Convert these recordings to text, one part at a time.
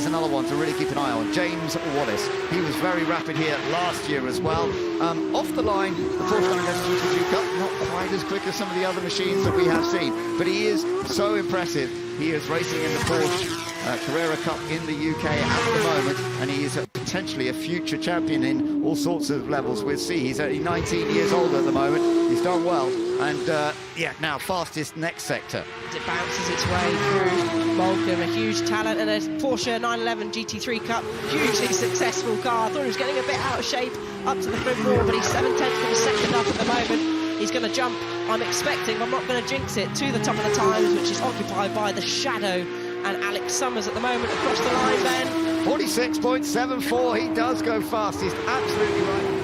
another one to really keep an eye on. James Wallace. He was very rapid here last year as well. Off the line, the Porsche GT3 Cup, not quite as quick as some of the other machines that we have seen, but he is so impressive. He is racing in the Porsche Carrera Cup in the UK at the moment, and he is potentially a future champion in all sorts of levels. We'll see. He's only 19 years old at the moment. He's done well, and yeah, now fastest next sector. It bounces its way through Malcolm, a huge talent, and a Porsche 911 GT3 Cup, hugely successful car. I thought he was getting a bit out of shape up to the front row, but he's 7/10 of a second up at the moment. He's going to jump, I'm expecting, I'm not going to jinx it, to the top of the times, which is occupied by the Shadow and Alex Summers at the moment across the line, Ben. 46.74, he does go fast, he's absolutely right.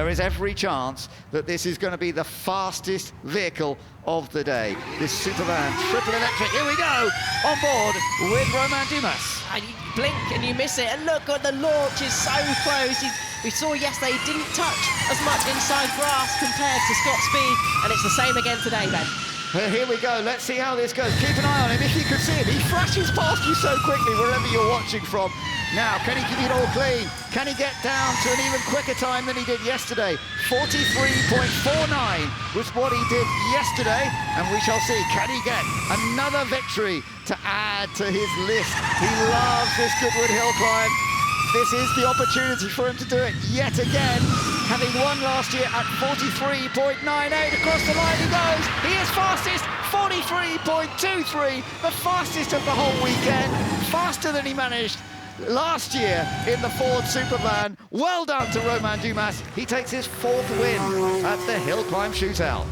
there is every chance that this is going to be the fastest vehicle of the day. This Supervan triple electric, here we go, on board with Romain Dumas. And you blink and you miss it, and look at the launch is so close. We saw yesterday he didn't touch as much inside grass compared to Scott Speed, and it's the same again today, Ben. Well, here we go, let's see how this goes. Keep an eye on him, if you can see him, he flashes past you so quickly wherever you're watching from. Now, can he keep it all clean? Can he get down to an even quicker time than he did yesterday? 43.49 was what he did yesterday, and we shall see, can he get another victory to add to his list? He loves this Goodwood Hill climb. This is the opportunity for him to do it yet again, having won last year at 43.98. Across the line he goes. He is fastest, 43.23, the fastest of the whole weekend, faster than he managed last year in the Ford Supervan. Well done to Romain Dumas. He takes his 4th win at the Hill Climb Shootout.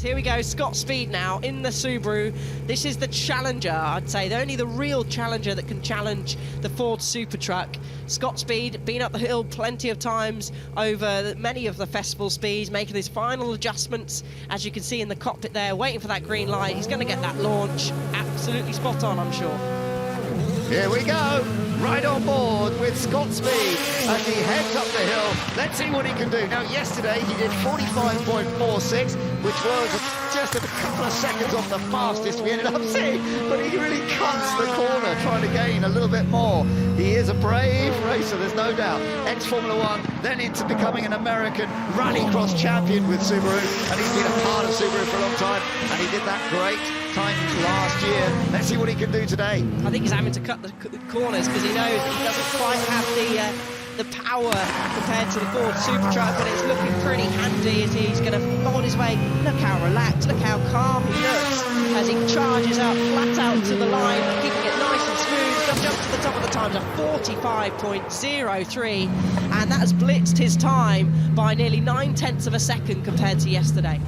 Here we go, Scott Speed now in the Subaru. This is the challenger, I'd say. They're only the real challenger that can challenge the Ford Supertruck. Scott Speed, been up the hill plenty of times over many of the festival speeds, making his final adjustments, as you can see in the cockpit there, waiting for that green light. He's going to get that launch. Absolutely spot on, I'm sure. Here we go, right on board with Scott Speed as he heads up the hill. Let's see what he can do. Now, yesterday he did 45.46, which was just a couple of seconds off the fastest we ended up seeing, but he really cuts the corner trying to gain a little bit more. He is a brave racer, there's no doubt. Ex-Formula One, then into becoming an American rallycross champion with Subaru, and he's been a part of Subaru for a long time, and he did that great time last year. Let's see what he can do today. I think he's having to cut the corners because he knows he doesn't quite have the power compared to the Ford Supertruck, but it's looking pretty handy as he's going to find his way. Look how relaxed, look how calm he looks as he charges up flat out to the line, keeping it nice and smooth. Just jumps to the top of the times at 45.03, and that has blitzed his time by nearly 9/10 of a second compared to yesterday.